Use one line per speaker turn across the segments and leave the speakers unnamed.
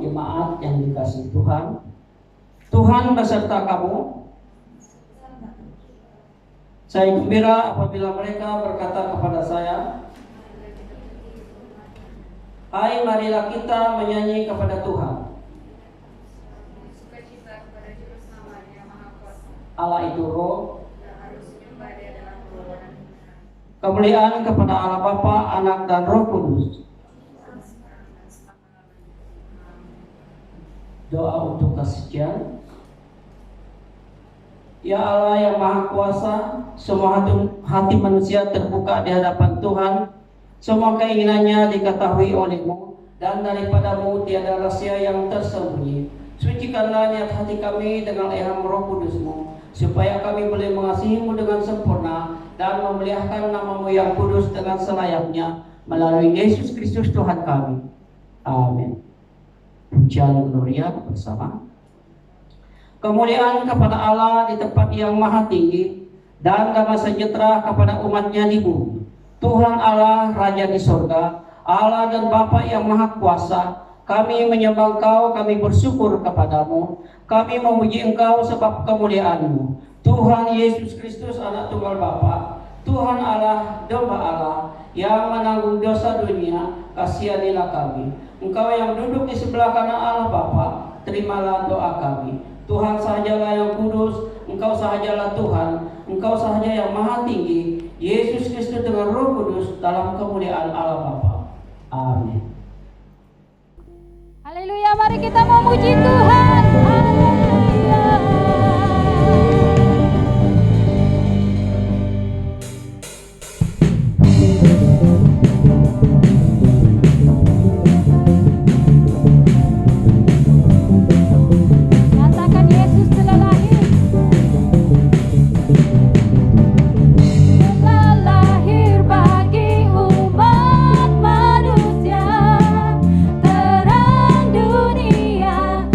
jemaat yang dikasihi Tuhan. Tuhan beserta kamu. Saya gembira apabila mereka berkata kepada saya, "Hai, marilah kita menyanyi kepada Tuhan." Allah itu roh. Kemuliaan kepada Allah Bapa, Anak dan Roh Kudus. Doa untuk kesucian. Ya Allah yang Maha Kuasa, semua hati manusia terbuka di hadapan Tuhan. Semua keinginannya diketahui oleh-Mu, dan daripadamu tiada rahasia yang tersembunyi. Sucikanlah niat hati kami dengan ilham Roh Kudus-Mu, supaya kami boleh mengasihi-Mu dengan sempurna dan memuliakan nama-Mu yang kudus dengan selayaknya melalui Yesus Kristus Tuhan kami. Amin. Pujian Gloria bersama. Kemuliaan kepada Allah di tempat yang maha tinggi, dan damai sejahtera kepada umat-Nya di bumi. Tuhan Allah, Raja di sorga, Allah dan Bapa yang maha kuasa, kami menyembah Engkau, kami bersyukur kepadamu, kami memuji Engkau sebab kemuliaan-Mu. Tuhan Yesus Kristus, Anak Tunggal Bapa, Tuhan Allah, Domba Allah, yang menanggung dosa dunia, kasihanilah kami. Engkau yang duduk di sebelah kanan Allah Bapa, terimalah doa kami. Tuhan sahajalah yang kudus, Engkau sahajalah Tuhan, Engkau sahaja yang maha tinggi, Yesus Kristus dengan Roh Kudus dalam kemuliaan Allah Bapa. Amin.
Haleluya, mari kita memuji Tuhan. Haleluya. Nyatakan Yesus telah lahir. Telah lahir bagi umat manusia, terang dunia.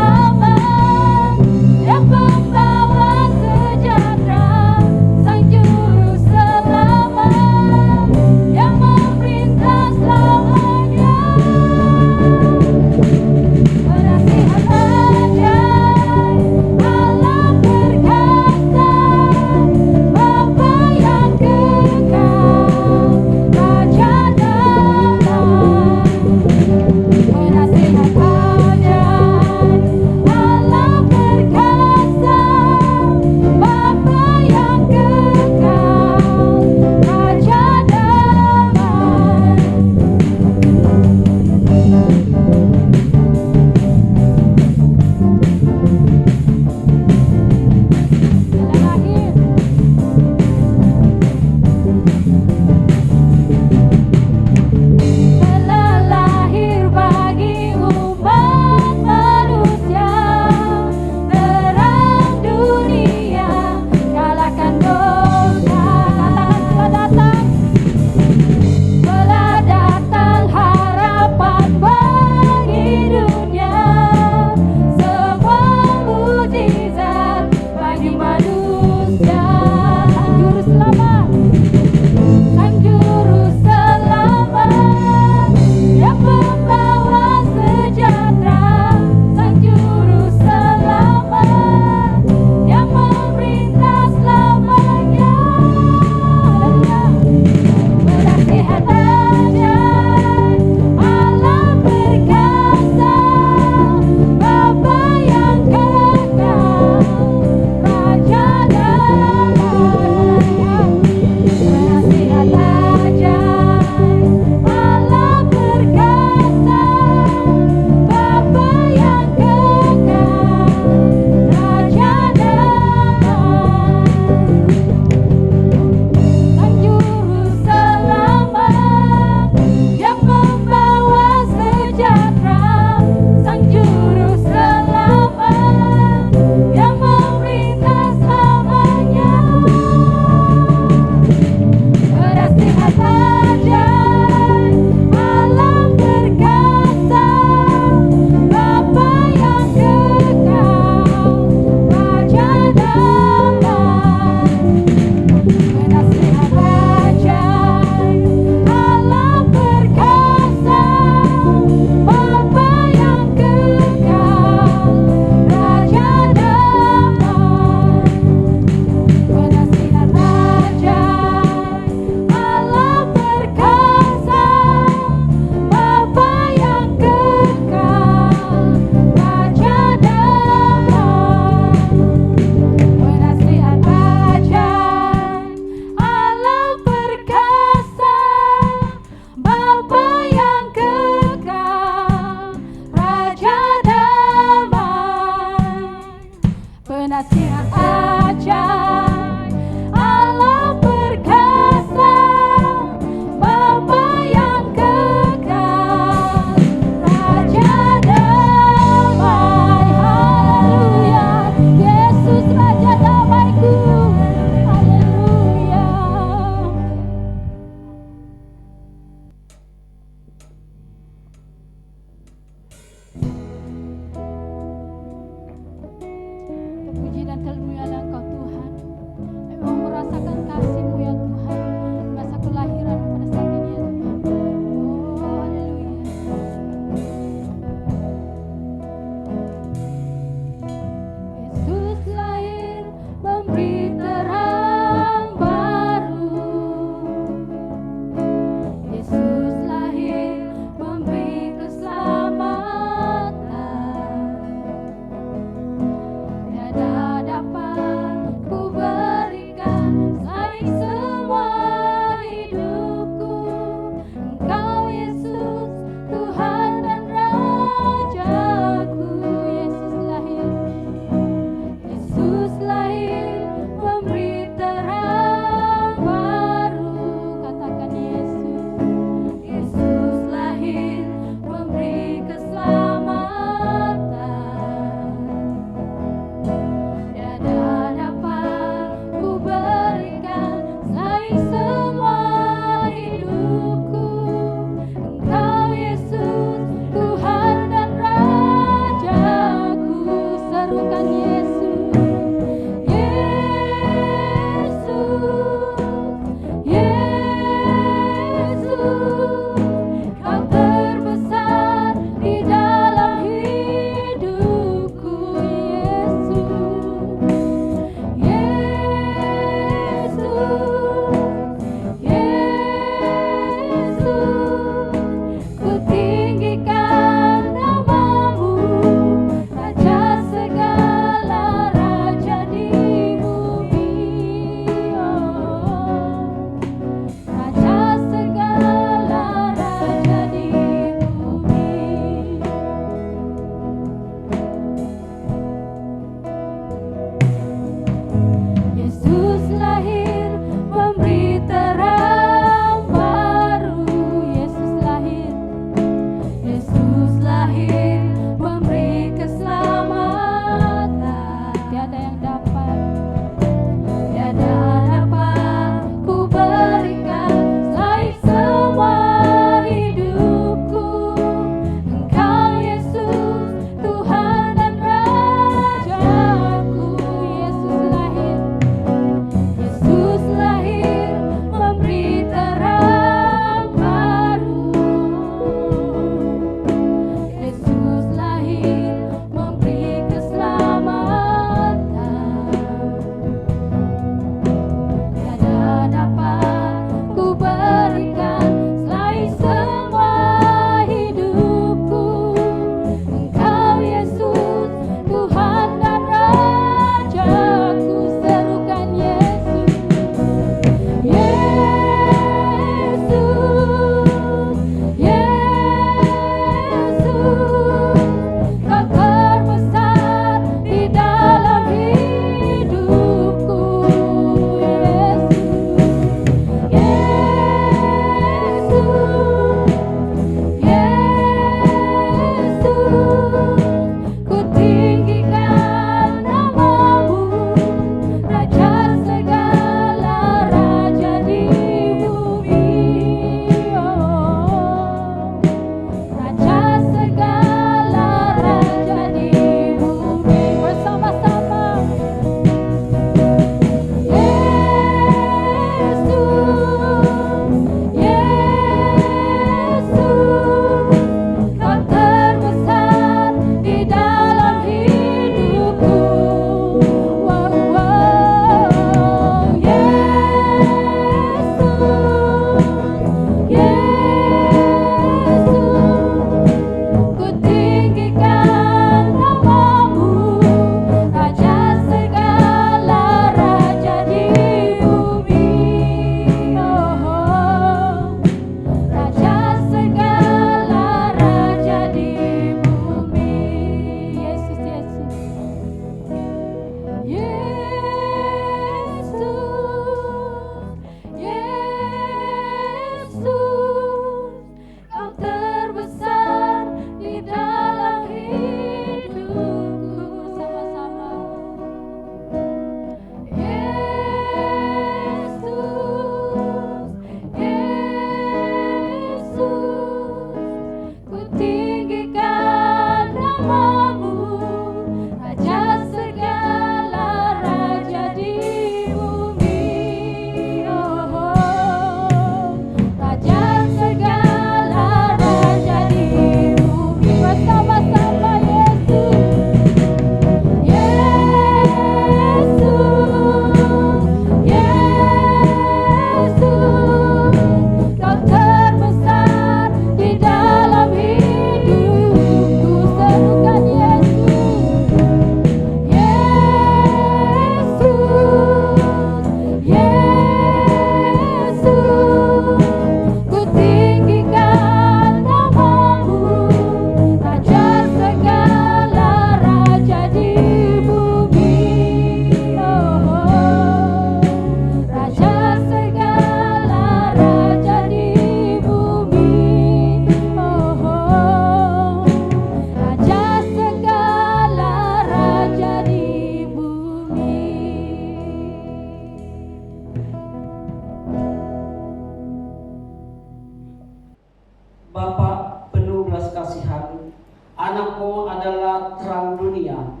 Bapa penuh belas kasihan, Anakmu adalah terang dunia.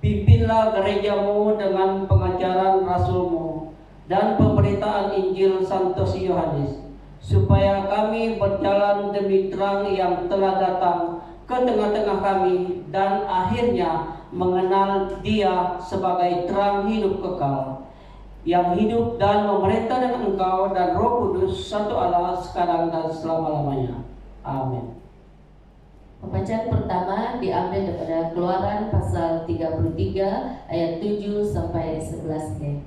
Pimpinlah gerejamu dengan pengajaran Rasulmu dan pemberitaan Injil Santos Yohanes, supaya kami berjalan demi terang yang telah datang ke tengah-tengah kami dan akhirnya mengenal Dia sebagai terang hidup kekal, yang hidup dan memerintah dengan Engkau dan Roh Kudus, satu Allah, sekarang dan selama-lamanya. Amin.
Pembacaan pertama diambil daripada Keluaran pasal 33 ayat 7 sampai 11b.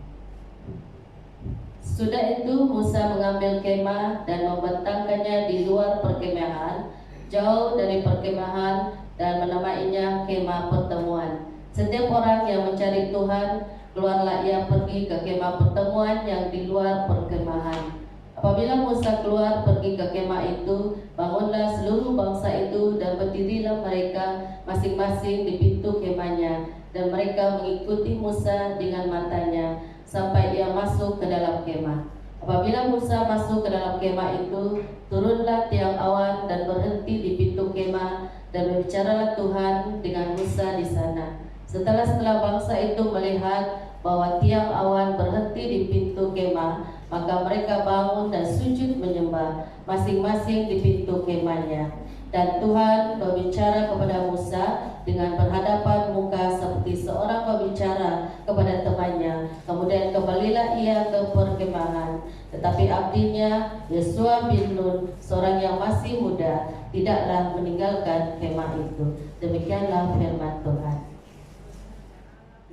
Sudah itu Musa mengambil kemah dan membentangkannya di luar perkemahan, jauh dari perkemahan, dan menamainya kemah pertemuan. Setiap orang yang mencari Tuhan, keluarlah ia pergi ke kemah pertemuan yang di luar perkemahan. Apabila Musa keluar pergi ke kemah itu, bangunlah seluruh bangsa itu dan berdirilah mereka masing-masing di pintu kemahnya, dan mereka mengikuti Musa dengan matanya sampai ia masuk ke dalam kemah. Apabila Musa masuk ke dalam kemah itu, turunlah tiang awan dan berhenti di pintu kemah, dan berbicaralah Tuhan dengan Musa di sana. Setelah bangsa itu melihat bahwa tiang awan berhenti di pintu kemah, maka mereka bangun dan sujud menyembah masing-masing di pintu kemahnya. Dan Tuhan berbicara kepada Musa dengan berhadapan muka seperti seorang berbicara kepada temannya. Kemudian kembalilah ia ke perkemahan. Tetapi abdinya Yosua bin Nun, seorang yang masih muda, tidaklah meninggalkan kemah itu. Demikianlah firman Tuhan.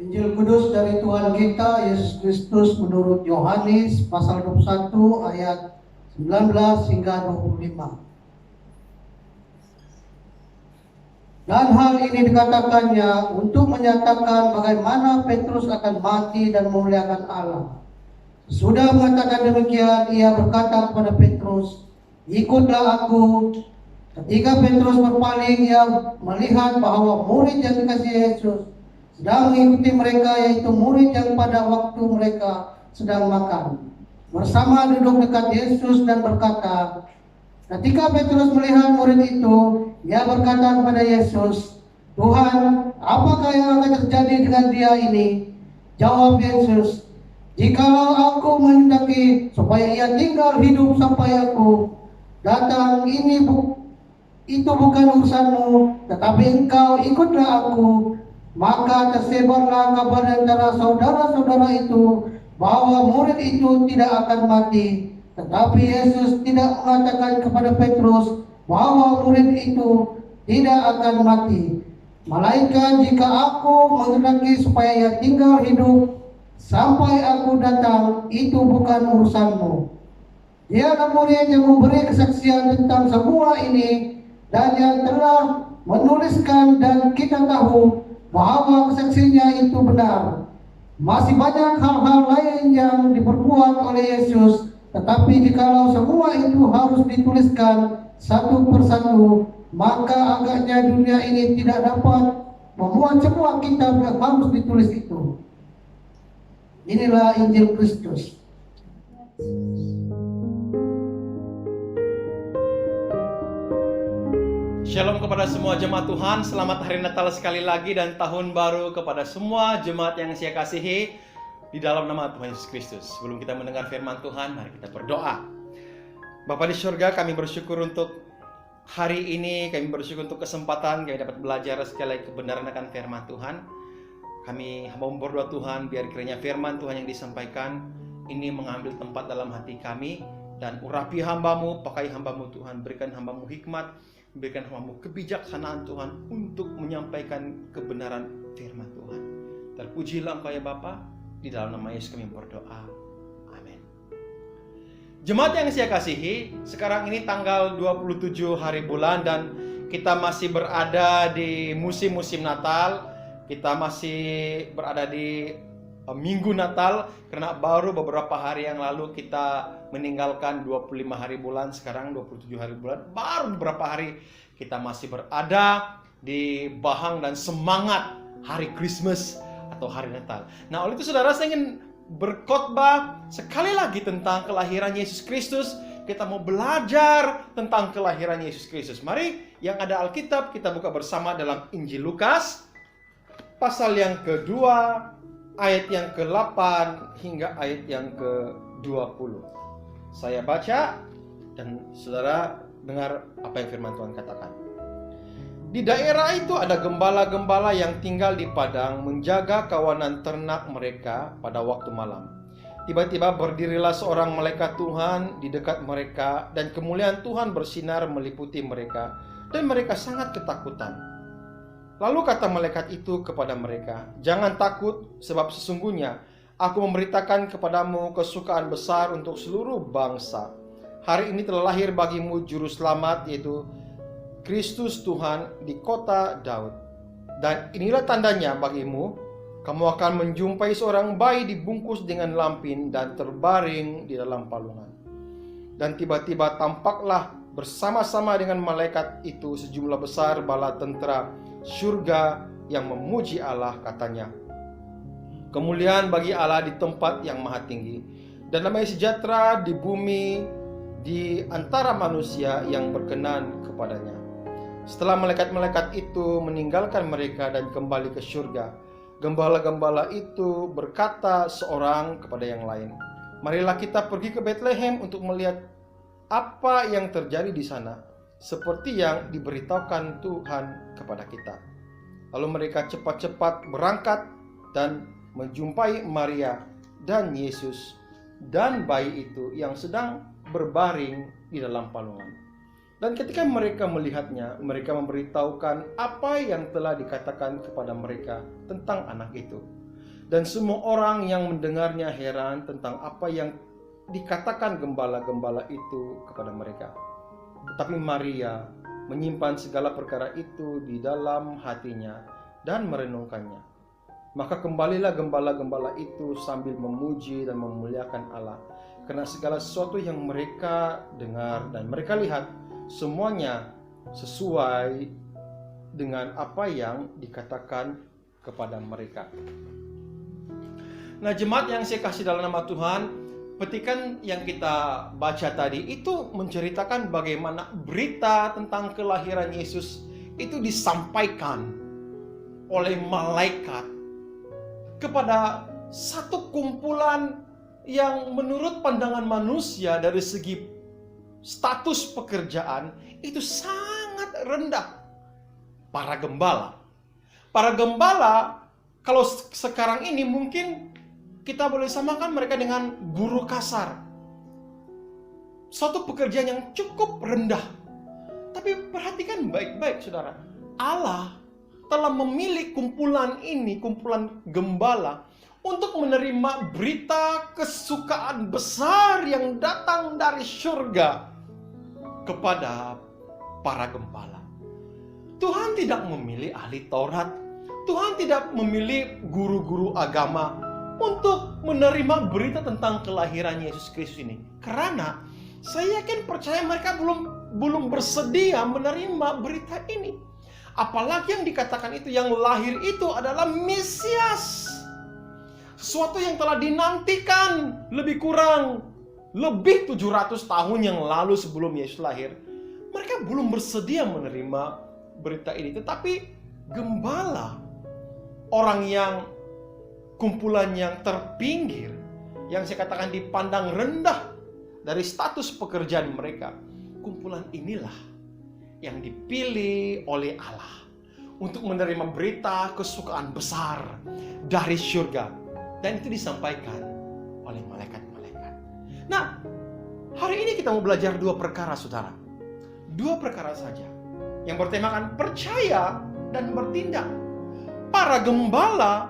Injil Kudus dari Tuhan kita Yesus Kristus menurut Yohanes pasal 21 ayat 19 hingga 25. Dan hal ini dikatakannya untuk menyatakan bagaimana Petrus akan mati dan memuliakan Allah. Sudah mengatakan demikian, ia berkata kepada Petrus, "Ikutlah aku." Ketika Petrus berpaling, ia melihat bahwa murid yang dikasihi Yesus sedang mengikuti mereka, yaitu murid yang pada waktu mereka sedang makan bersama duduk dekat Yesus, dan berkata, ketika Petrus melihat murid itu, ia berkata kepada Yesus, "Tuhan, apakah yang akan terjadi dengan dia ini?" Jawab Yesus, "Jikalau aku menghendaki supaya ia tinggal hidup sampai aku datang, itu bukan urusanmu, tetapi engkau ikutlah aku." Maka tersebarlah kabar antara saudara-saudara itu bahwa murid itu tidak akan mati. Tetapi Yesus tidak mengatakan kepada Petrus bahwa murid itu tidak akan mati. Melainkan, jika aku menghendaki supaya ia tinggal hidup sampai aku datang, itu bukan urusanmu. Dialah murid yang memberi kesaksian tentang semua ini dan yang telah menuliskan, dan kita tahu bahwa kesaksiannya itu benar. Masih banyak hal-hal lain yang diperbuat oleh Yesus, tetapi jikalau semua itu harus dituliskan satu persatu, maka agaknya dunia ini tidak dapat memuat semua kitab yang harus ditulis itu. Inilah Injil Kristus.
Shalom kepada semua jemaat Tuhan, selamat hari Natal sekali lagi dan tahun baru kepada semua jemaat yang saya kasihi di dalam nama Tuhan Yesus Kristus. Sebelum kita mendengar firman Tuhan, mari kita berdoa. Bapa di surga, kami bersyukur untuk hari ini, kami bersyukur untuk kesempatan kami dapat belajar sekali lagi kebenaran akan firman Tuhan. Kami hamba berdoa Tuhan, biar kiranya firman Tuhan yang disampaikan ini mengambil tempat dalam hati kami, dan urapi hambamu, pakai hambamu Tuhan, berikan hambamu hikmat, berikan hambamu kebijaksanaan Tuhan untuk menyampaikan kebenaran firman Tuhan. Terpujilah Engkau ya Bapa, di dalam nama Yesus kami berdoa. Amin. Jemaat yang saya kasihi, sekarang ini tanggal 27 hari bulan dan kita masih berada di musim-musim Natal. Kita masih berada di Minggu Natal, karena baru beberapa hari yang lalu kita meninggalkan 25 hari bulan, sekarang 27 hari bulan. Baru beberapa hari kita masih berada di bahang dan semangat hari Christmas atau hari Natal. Nah, oleh itu saudara, saya ingin berkhotbah sekali lagi tentang kelahiran Yesus Kristus kita mau belajar tentang kelahiran Yesus Kristus. Mari yang ada Alkitab kita buka bersama dalam Injil Lukas pasal yang kedua, ayat yang ke-8 hingga ayat yang ke-20. Saya baca dan saudara dengar apa yang firman Tuhan katakan. Di daerah itu ada gembala-gembala yang tinggal di padang menjaga kawanan ternak mereka pada waktu malam. Tiba-tiba berdirilah seorang malaikat Tuhan di dekat mereka dan kemuliaan Tuhan bersinar meliputi mereka dan mereka sangat ketakutan. Lalu kata malaikat itu kepada mereka, "Jangan takut, sebab sesungguhnya aku memberitakan kepadamu kesukaan besar untuk seluruh bangsa. Hari ini telah lahir bagimu juru selamat, yaitu Kristus Tuhan di kota Daud. Dan inilah tandanya bagimu, kamu akan menjumpai seorang bayi dibungkus dengan lampin dan terbaring di dalam palungan." Dan tiba-tiba tampaklah bersama-sama dengan malaikat itu sejumlah besar bala tentara surga yang memuji Allah, katanya, "Kemuliaan bagi Allah di tempat yang maha tinggi, dan damai sejahtera di bumi di antara manusia yang berkenan kepadanya." Setelah malaikat-malaikat itu meninggalkan mereka dan kembali ke surga, gembala-gembala itu berkata seorang kepada yang lain, "Marilah kita pergi ke Bethlehem untuk melihat apa yang terjadi di sana, seperti yang diberitahukan Tuhan kepada kita." Lalu mereka cepat-cepat berangkat dan menjumpai Maria dan Yesus dan bayi itu yang sedang berbaring di dalam palungan. Dan ketika mereka melihatnya, mereka memberitahukan apa yang telah dikatakan kepada mereka tentang anak itu. Dan semua orang yang mendengarnya heran tentang apa yang dikatakan gembala-gembala itu kepada mereka. Tetapi Maria menyimpan segala perkara itu di dalam hatinya dan merenungkannya. Maka kembalilah gembala-gembala itu sambil memuji dan memuliakan Allah, karena segala sesuatu yang mereka dengar dan mereka lihat, semuanya sesuai dengan apa yang dikatakan kepada mereka. Nah, jemaat yang saya kasih dalam nama Tuhan, petikan yang kita baca tadi itu menceritakan bagaimana berita tentang kelahiran Yesus itu disampaikan oleh malaikat kepada satu kumpulan yang menurut pandangan manusia dari segi status pekerjaan itu sangat rendah. Para gembala kalau sekarang ini mungkin kita boleh samakan mereka dengan buruh kasar. Suatu pekerjaan yang cukup rendah. Tapi perhatikan baik-baik saudara, Allah telah memilih kumpulan ini, kumpulan gembala, untuk menerima berita kesukaan besar yang datang dari surga kepada para gembala. Tuhan tidak memilih ahli Taurat, Tuhan tidak memilih guru-guru agama untuk menerima berita tentang kelahiran Yesus Kristus ini. Karena saya yakin percaya mereka belum bersedia menerima berita ini. Apalagi yang dikatakan itu, yang lahir itu adalah Mesias. Sesuatu yang telah dinantikan lebih 700 tahun yang lalu sebelum Yesus lahir. Mereka belum bersedia menerima berita ini. Tetapi gembala, orang yang kumpulan yang terpinggir, yang saya katakan dipandang rendah dari status pekerjaan mereka, kumpulan inilah yang dipilih oleh Allah untuk menerima berita kesukaan besar dari surga. Dan itu disampaikan oleh malaikat-malaikat. Nah, hari ini kita mau belajar 2 perkara saudara. 2 perkara saja yang bertemakan percaya dan bertindak. Para gembala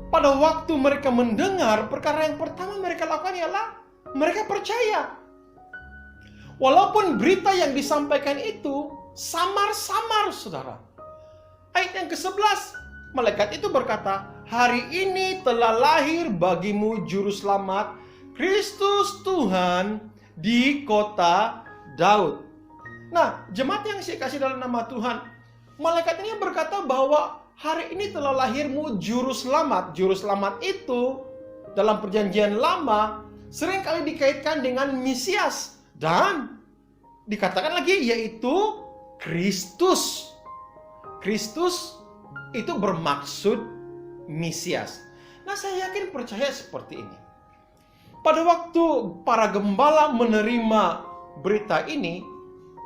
pada waktu mereka mendengar, perkara yang pertama mereka lakukan ialah mereka percaya. Walaupun berita yang disampaikan itu samar-samar saudara. Ayat yang ke-11, malaikat itu berkata, "Hari ini telah lahir bagimu juru selamat, Kristus Tuhan di kota Daud." Nah, jemaat yang saya kasih dalam nama Tuhan, malaikat ini berkata bahwa hari ini telah lahirmu juru selamat. Juru selamat itu dalam perjanjian lama seringkali dikaitkan dengan Mesias, Dan dikatakan lagi yaitu Kristus. Kristus itu bermaksud Mesias. Nah, saya yakin percaya seperti ini. Pada waktu para gembala menerima berita ini,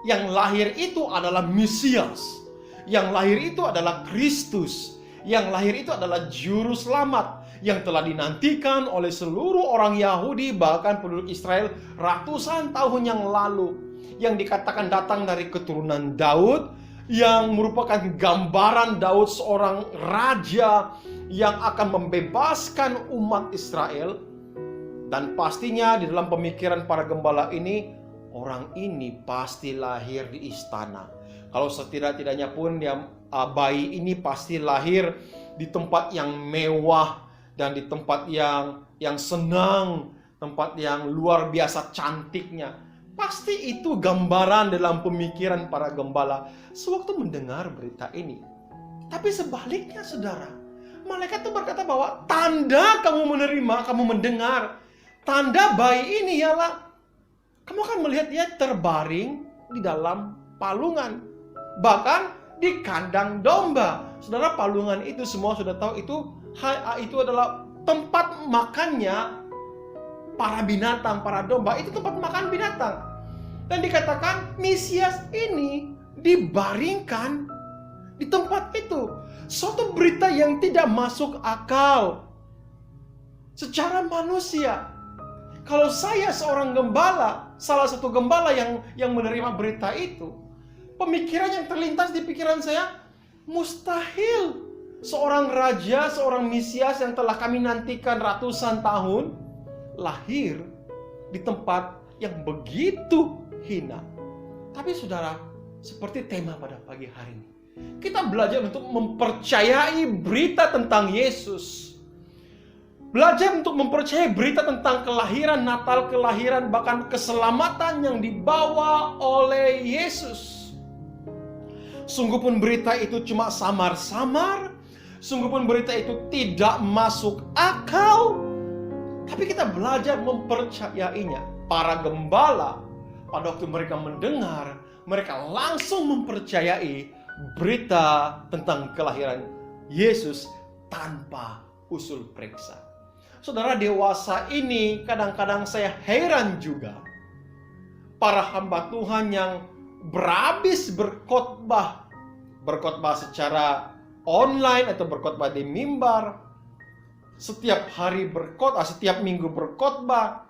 yang lahir itu adalah Mesias. Yang lahir itu adalah Kristus. Yang lahir itu adalah juru selamat yang telah dinantikan oleh seluruh orang Yahudi, bahkan penduduk Israel ratusan tahun yang lalu, yang dikatakan datang dari keturunan Daud, yang merupakan gambaran Daud, seorang raja yang akan membebaskan umat Israel. Dan pastinya di dalam pemikiran para gembala ini, orang ini pasti lahir di istana. Kalau setidak-tidaknya pun bayi ini pasti lahir di tempat yang mewah dan di tempat yang senang, tempat yang luar biasa cantiknya. Pasti itu gambaran dalam pemikiran para gembala sewaktu mendengar berita ini. Tapi sebaliknya, saudara, malaikat itu berkata bahwa tanda kamu menerima, kamu mendengar, tanda bayi ini ialah kamu akan melihat dia terbaring di dalam palungan, bahkan di kandang domba. Saudara, palungan itu semua sudah tahu, itu adalah tempat makannya para binatang, para domba. Itu tempat makan binatang. Dan dikatakan Mesias ini dibaringkan di tempat itu. Suatu berita yang tidak masuk akal secara manusia. Kalau saya seorang gembala, salah satu gembala yang menerima berita itu, pemikiran yang terlintas di pikiran saya, mustahil seorang raja, seorang Mesias yang telah kami nantikan ratusan tahun, lahir di tempat yang begitu hina. Tapi saudara, seperti tema pada pagi hari ini, kita belajar untuk mempercayai berita tentang Yesus. Belajar untuk mempercayai berita tentang kelahiran Natal, kelahiran bahkan keselamatan yang dibawa oleh Yesus. Sungguh pun berita itu cuma samar-samar, sungguh pun berita itu tidak masuk akal, tapi kita belajar mempercayainya. Para gembala pada waktu mereka mendengar, mereka langsung mempercayai berita tentang kelahiran Yesus tanpa usul periksa. Saudara, dewasa ini kadang-kadang saya heran juga. Para hamba Tuhan yang berhabis berkhotbah secara online atau berkhotbah di mimbar, setiap hari berkhotbah, setiap minggu berkhotbah,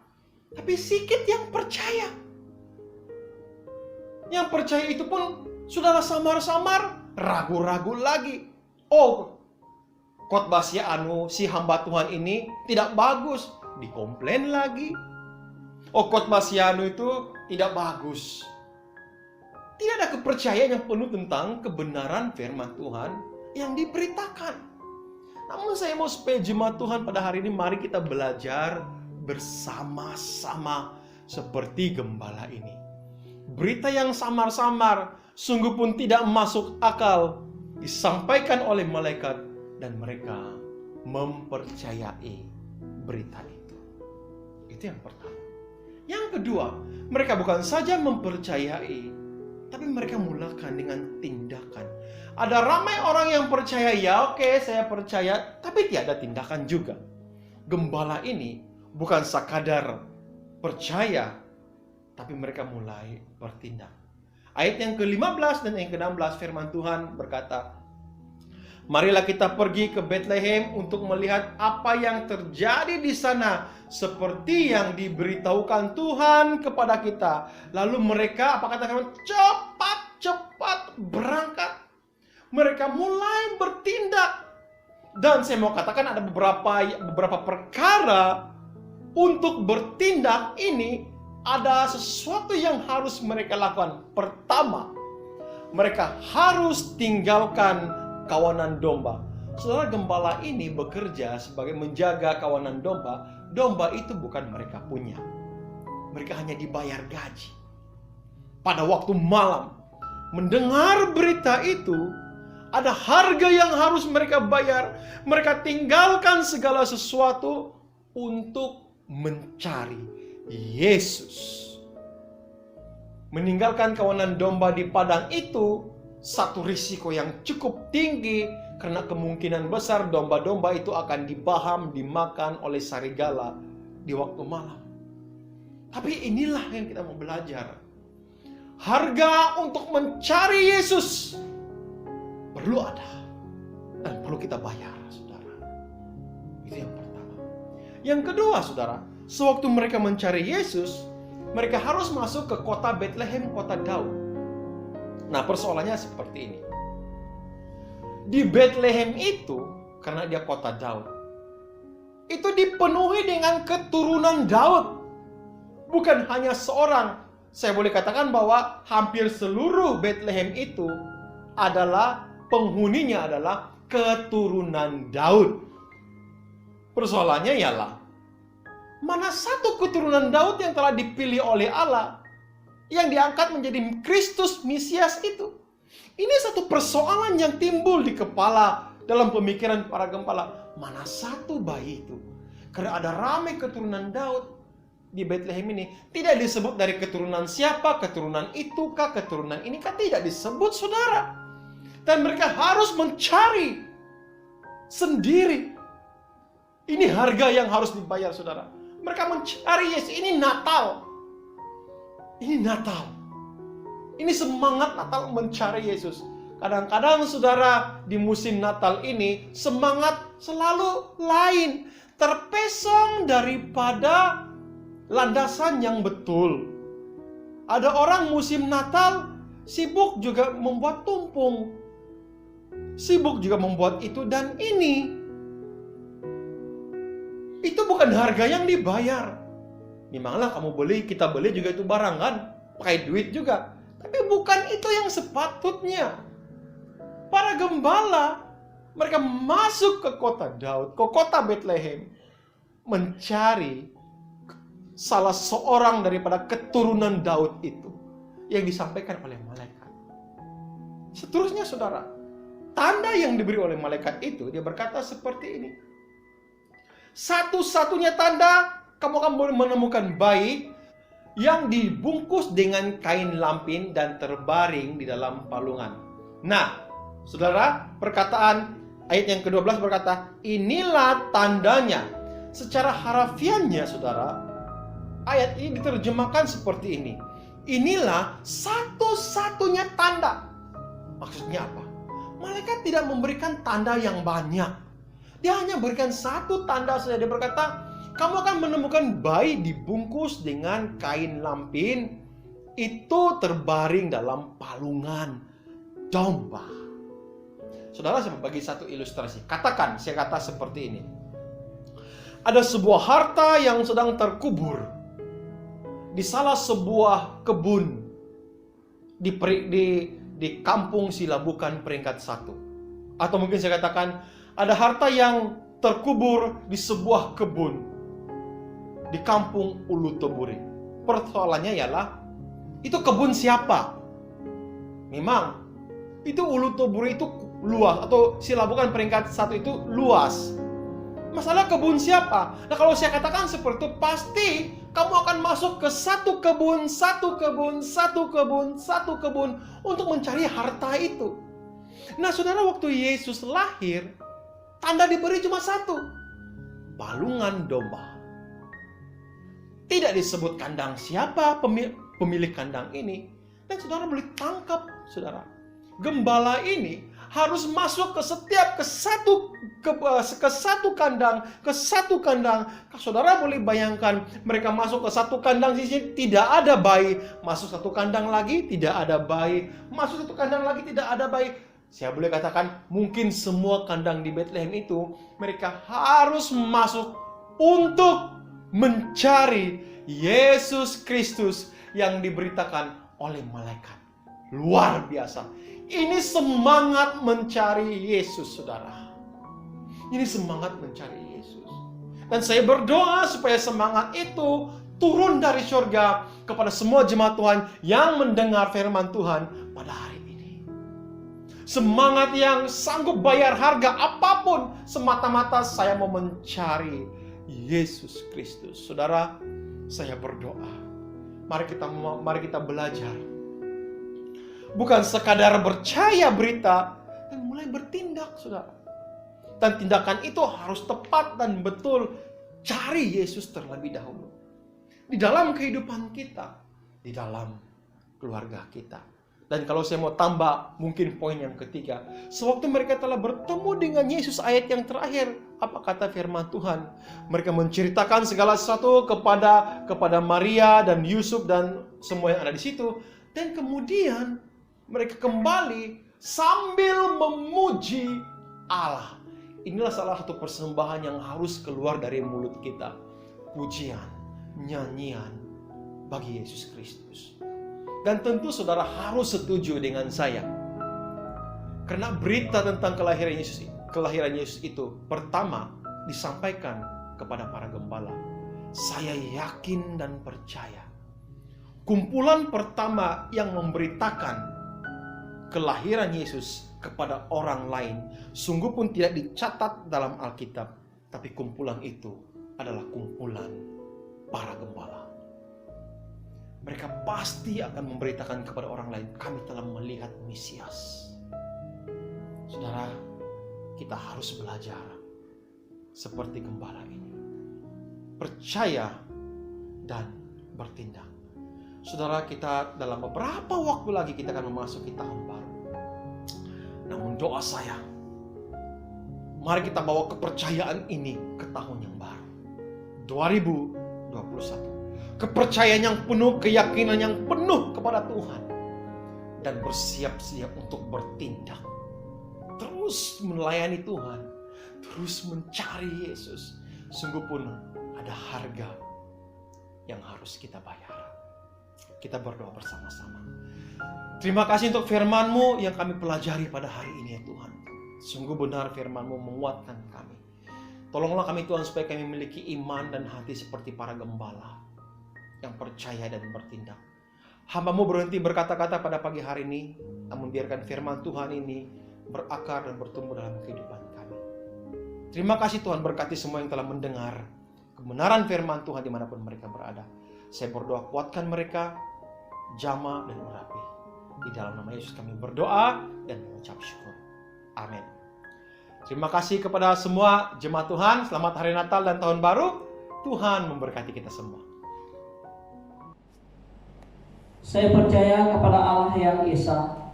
tapi sedikit yang percaya. Yang percaya itu pun sudah samar-samar, ragu-ragu lagi. Oh, khotbah si hamba Tuhan ini tidak bagus, dikomplain lagi. Oh, khotbah si itu tidak bagus. Tidak ada kepercayaan yang penuh tentang kebenaran firman Tuhan yang diberitakan. Namun saya mau supaya jemaat Tuhan pada hari ini, mari kita belajar bersama-sama seperti gembala ini. Berita yang samar-samar, sungguh pun tidak masuk akal, disampaikan oleh malaikat dan mereka mempercayai berita itu. Itu yang pertama. Yang kedua, mereka bukan saja mempercayai, tapi mereka mulakan dengan tindakan. Ada ramai orang yang percaya, ya oke, saya percaya, tapi tiada tindakan juga. Gembala ini bukan sekadar percaya, tapi mereka mulai bertindak. Ayat yang ke-15 dan yang ke-16 firman Tuhan berkata, marilah kita pergi ke Bethlehem untuk melihat apa yang terjadi di sana, seperti yang diberitahukan Tuhan kepada kita. Lalu mereka, apa kata firman? Cepat-cepat berangkat. Mereka mulai bertindak. Dan saya mau katakan ada beberapa perkara untuk bertindak ini, ada sesuatu yang harus mereka lakukan. Pertama, mereka harus tinggalkan kawanan domba. Saudara, gembala ini bekerja sebagai menjaga kawanan domba. Domba itu bukan mereka punya. Mereka hanya dibayar gaji. Pada waktu malam, mendengar berita itu, ada harga yang harus mereka bayar. Mereka tinggalkan segala sesuatu untuk mencari Yesus. Meninggalkan kawanan domba di padang itu satu risiko yang cukup tinggi, karena kemungkinan besar domba-domba itu akan dibaham, dimakan oleh serigala di waktu malam. Tapi inilah yang kita mau belajar. Harga untuk mencari Yesus perlu ada dan perlu kita bayar, saudara. Itu yang pertama. Yang kedua, saudara, sewaktu mereka mencari Yesus, mereka harus masuk ke kota Bethlehem, kota Daud. Nah, persoalannya seperti ini. Di Bethlehem itu, karena dia kota Daud, itu dipenuhi dengan keturunan Daud. Bukan hanya seorang. Saya boleh katakan bahwa hampir seluruh Bethlehem itu adalah, penghuninya adalah keturunan Daud. Persoalannya ialah, mana satu keturunan Daud yang telah dipilih oleh Allah, yang diangkat menjadi Kristus Mesias itu? Ini satu persoalan yang timbul di kepala, dalam pemikiran para gembala. Mana satu bayi itu? Karena ada ramai keturunan Daud di Bethlehem ini. Tidak disebut dari keturunan siapa, keturunan itu kah, keturunan ini kah, tidak disebut, saudara. Dan mereka harus mencari sendiri. Ini harga yang harus dibayar, saudara. Mereka mencari Yesus. Ini Natal. Ini Natal. Ini semangat Natal, mencari Yesus. Kadang-kadang, saudara, di musim Natal ini semangat selalu lain, terpesong daripada landasan yang betul. Ada orang musim Natal sibuk juga membuat tumpeng, sibuk juga membuat itu dan ini. Itu bukan harga yang dibayar. Memanglah kamu beli, kita beli juga itu barang kan, pakai duit juga. Tapi bukan itu yang sepatutnya. Para gembala, mereka masuk ke kota Daud, ke kota Bethlehem, mencari salah seorang daripada keturunan Daud itu yang disampaikan oleh malaikat. Seterusnya, saudara, tanda yang diberi oleh malaikat itu, dia berkata seperti ini. Satu-satunya tanda, kamu akan menemukan bayi yang dibungkus dengan kain lampin dan terbaring di dalam palungan. Nah, saudara, perkataan ayat yang ke-12 berkata, inilah tandanya. Secara harafiannya, saudara, ayat ini diterjemahkan seperti ini. Inilah satu-satunya tanda. Maksudnya apa? Malaikat tidak memberikan tanda yang banyak. Dia hanya berikan satu tanda saja. Dia berkata, kamu akan menemukan bayi dibungkus dengan kain lampin, itu terbaring dalam palungan domba. Saudara, saya bagi satu ilustrasi. Katakan, saya kata seperti ini. Ada sebuah harta yang sedang terkubur di salah sebuah kebun di kampung Silabukan peringkat 1. Atau mungkin saya katakan, ada harta yang terkubur di sebuah kebun di kampung Ulu Toburi. Persoalannya ialah, itu kebun siapa? Memang itu Ulu Toburi itu luas, atau Silabukan peringkat 1 itu luas. Masalah kebun siapa? Nah, kalau saya katakan seperti itu, pasti kamu akan masuk ke satu kebun untuk mencari harta itu. Nah, saudara, waktu Yesus lahir, tanda diberi cuma satu, palungan domba. Tidak disebut kandang siapa pemilik kandang ini. Dan saudara boleh tangkap, saudara, gembala ini harus masuk ke satu kandang. Saudara boleh bayangkan, mereka masuk ke satu kandang, di sini tidak ada bayi, masuk satu kandang lagi tidak ada bayi, masuk satu kandang lagi tidak ada bayi. Saya boleh katakan, mungkin semua kandang di Bethlehem itu mereka harus masuk untuk mencari Yesus Kristus yang diberitakan oleh malaikat. Luar biasa. Ini semangat mencari Yesus, saudara. Ini semangat mencari Yesus. Dan saya berdoa supaya semangat itu turun dari surga kepada semua jemaat Tuhan yang mendengar firman Tuhan pada hari ini. Semangat yang sanggup bayar harga apapun, semata-mata saya mau mencari Yesus Kristus. Saudara, saya berdoa Mari kita belajar. Bukan sekadar percaya berita, dan mulai bertindak, saudara. Dan tindakan itu harus tepat dan betul. Cari Yesus terlebih dahulu. Di dalam kehidupan kita, di dalam keluarga kita. Dan kalau saya mau tambah, mungkin poin yang ketiga. Sewaktu mereka telah bertemu dengan Yesus, ayat yang terakhir, apa kata firman Tuhan? Mereka menceritakan segala sesuatu kepada Maria dan Yusuf dan semua yang ada di situ. Dan kemudian mereka kembali sambil memuji Allah. Inilah salah satu persembahan yang harus keluar dari mulut kita. Pujian, nyanyian bagi Yesus Kristus. Dan tentu saudara harus setuju dengan saya. Karena berita tentang kelahiran Yesus itu pertama disampaikan kepada para gembala. Saya yakin dan percaya. Kumpulan pertama yang memberitakan kelahiran Yesus kepada orang lain sungguh pun tidak dicatat dalam Alkitab. Tapi kumpulan itu adalah kumpulan para gembala. Mereka pasti akan memberitakan kepada orang lain, kami telah melihat Mesias. Saudara, kita harus belajar seperti gembala ini. Percaya dan bertindak. Saudara, kita dalam beberapa waktu lagi kita akan memasuki tahun baru. Namun doa saya, mari kita bawa kepercayaan ini ke tahun yang baru. 2021. Kepercayaan yang penuh, keyakinan yang penuh kepada Tuhan. Dan bersiap-siap untuk bertindak. Terus melayani Tuhan. Terus mencari Yesus. Sungguh pun ada harga yang harus kita bayar. Kita berdoa bersama-sama. Terima kasih untuk firman-Mu yang kami pelajari pada hari ini ya Tuhan. Sungguh benar firman-Mu menguatkan kami. Tolonglah kami Tuhan supaya kami memiliki iman dan hati seperti para gembala yang percaya dan bertindak. Hamba-Mu berhenti berkata-kata pada pagi hari ini, namun biarkan firman Tuhan ini berakar dan bertumbuh dalam kehidupan kami. Terima kasih Tuhan, berkati semua yang telah mendengar kebenaran firman Tuhan dimanapun mereka berada. Saya berdoa kuatkan mereka, jama dan urapi. Di dalam nama Yesus kami berdoa dan mengucap syukur. Amin. Terima kasih kepada semua jemaat Tuhan. Selamat hari Natal dan Tahun Baru. Tuhan memberkati kita semua.
Saya percaya kepada Allah yang Esa,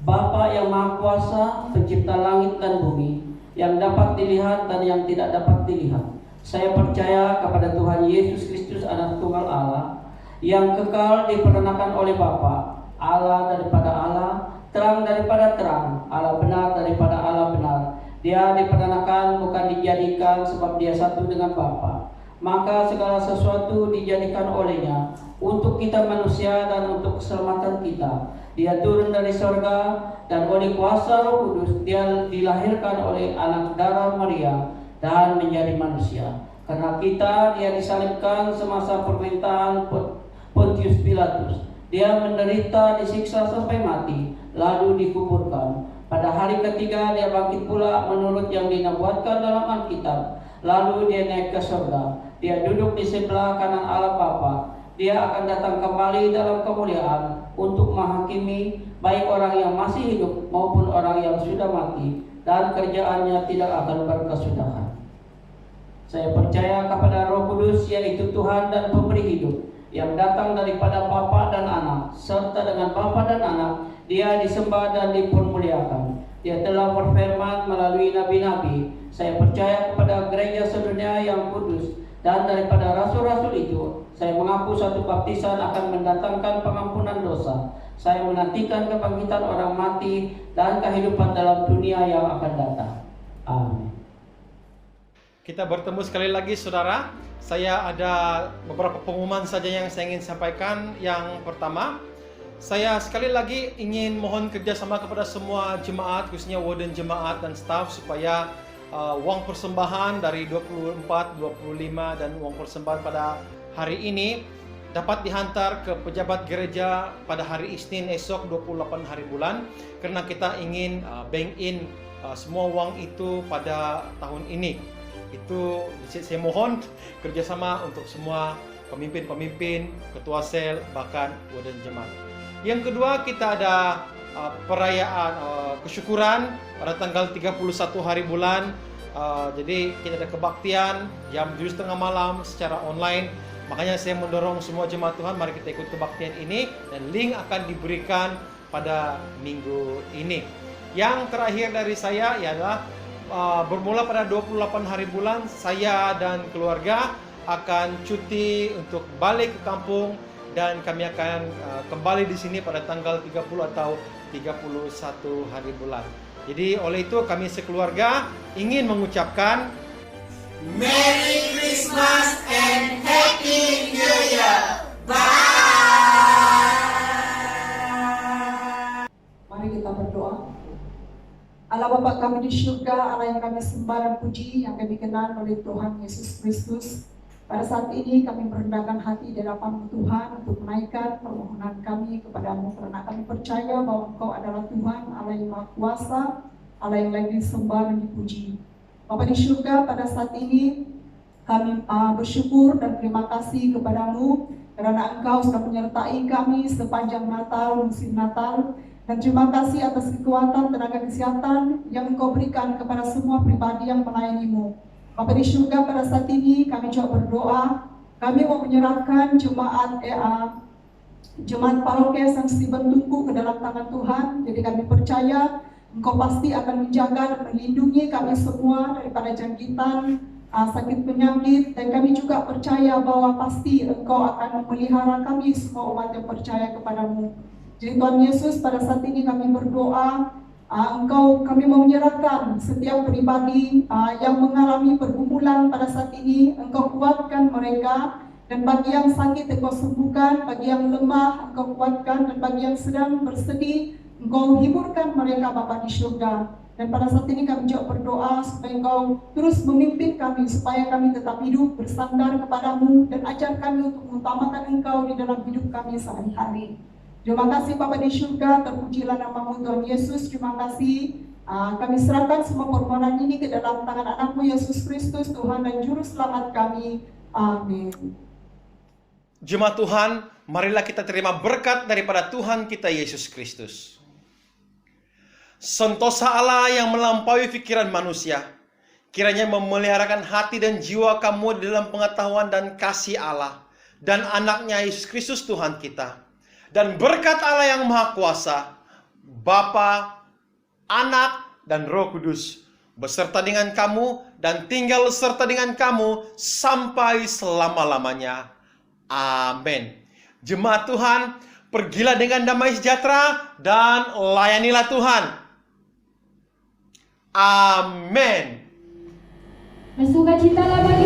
Bapa yang Maha Kuasa, Pencipta langit dan bumi, yang dapat dilihat dan yang tidak dapat dilihat. Saya percaya kepada Tuhan Yesus Kristus, Anak Tunggal Allah, yang kekal diperanakan oleh Bapa, Allah daripada Allah, terang daripada terang, Allah benar daripada Allah benar. Dia diperanakan bukan dijadikan sebab dia satu dengan Bapa. Maka segala sesuatu dijadikan olehnya untuk kita manusia dan untuk keselamatan kita. Dia turun dari sorga dan oleh kuasa Roh Kudus dia dilahirkan oleh anak darah Maria dan menjadi manusia. Karena kita dia disalibkan semasa pemerintahan Pontius Pilatus. Dia menderita, disiksa sampai mati, lalu dikuburkan. Pada hari ketiga dia bangkit pula menurut yang dinubuatkan dalam Alkitab. Lalu dia naik ke surga. Dia duduk di sebelah kanan Allah Bapa. Dia akan datang kembali dalam kemuliaan untuk menghakimi baik orang yang masih hidup maupun orang yang sudah mati, dan kerjaannya tidak akan berkesudahan. Saya percaya kepada Roh Kudus, yaitu Tuhan dan pemberi hidup, yang datang daripada Bapa dan Anak, serta dengan Bapa dan Anak dia disembah dan dipermuliakan. Dia telah berfirman melalui nabi-nabi. Saya percaya kepada gereja sedunia yang kudus, dan daripada rasul-rasul itu saya mengaku satu baptisan akan mendatangkan pengampunan dosa. Saya menantikan kebangkitan orang mati dan kehidupan dalam dunia yang akan datang. Amin.
Kita bertemu sekali lagi saudara. Saya ada beberapa pengumuman saja yang saya ingin sampaikan. Yang pertama, saya sekali lagi ingin mohon kerjasama kepada semua jemaat, khususnya warden jemaat dan staf, supaya uang persembahan dari 24, 25 dan uang persembahan pada hari ini dapat dihantar ke pejabat gereja pada hari Isnin esok 28 hari bulan, karena kita ingin bank in semua uang itu pada tahun ini. Itu saya mohon kerjasama untuk semua pemimpin-pemimpin, ketua sel, bahkan wadah jemaat. Yang kedua, kita ada perayaan kesyukuran pada tanggal 31 hari bulan. Jadi kita ada kebaktian jam 7:30 malam secara online. Makanya saya mendorong semua jemaat Tuhan, mari kita ikut kebaktian ini, dan link akan diberikan pada minggu ini. Yang terakhir dari saya ialah bermula pada 28 hari bulan, saya dan keluarga akan cuti untuk balik ke kampung, dan kami akan kembali di sini pada tanggal 30 atau 31 hari bulan. Jadi oleh itu kami sekeluarga ingin mengucapkan
Merry Christmas and Happy New Year.
Mari kita berdoa. Allah Bapa kami di surga, Allah yang kami sembah dan puji, yang kami kenal oleh Tuhan Yesus Kristus. Pada saat ini kami merendahkan hati di hadapan Tuhan untuk menaikkan permohonan kami kepadamu, karena kami percaya bahwa Engkau adalah Tuhan, Allah yang Maha Kuasa, Allah yang lagi disembah dan dipuji. Bapa di surga, pada saat ini kami bersyukur dan terima kasih kepadamu karena Engkau sudah menyertai kami sepanjang Natal, musim Natal. Dan terima kasih atas kekuatan, tenaga kesehatan yang Engkau berikan kepada semua pribadi yang melayanimu. Bapa di surga, pada saat ini kami coba berdoa. Kami mau menyerahkan jemaat paroki Sanksi Bentuku ke dalam tangan Tuhan. Jadi kami percaya Engkau pasti akan menjaga dan melindungi kami semua daripada jangkitan, sakit penyakit, dan kami juga percaya bahwa pasti Engkau akan memelihara kami semua umat yang percaya kepadamu. Jadi Tuhan Yesus, pada saat ini kami berdoa, kami mau menyerahkan setiap pribadi yang mengalami pergumulan pada saat ini. Engkau kuatkan mereka, dan bagi yang sakit Engkau sembuhkan, bagi yang lemah Engkau kuatkan, dan bagi yang sedang bersedih Engkau hiburkan mereka Bapa di surga. Dan pada saat ini kami juga berdoa supaya Engkau terus memimpin kami, supaya kami tetap hidup bersandar kepadamu, dan ajar kami untuk mengutamakan Engkau di dalam hidup kami sehari-hari. Terima kasih Bapa di surga, terpujilah namamu Tuhan Yesus. Terima kasih. Kami serahkan semua permohonan ini ke dalam tangan anakmu Yesus Kristus, Tuhan dan Juru Selamat kami. Amin.
Jemaat Tuhan, marilah kita terima berkat daripada Tuhan kita Yesus Kristus. Sentosa Allah yang melampaui pikiran manusia, kiranya memeliharakan hati dan jiwa kamu di dalam pengetahuan dan kasih Allah dan anaknya Yesus Kristus Tuhan kita. Dan berkat Allah yang Maha Kuasa, Bapa, Anak, dan Roh Kudus beserta dengan kamu dan tinggal serta dengan kamu sampai selama-lamanya. Amin. Jemaat Tuhan, pergilah dengan damai sejahtera dan layanilah Tuhan. Amin.
Bersukacitalah bagi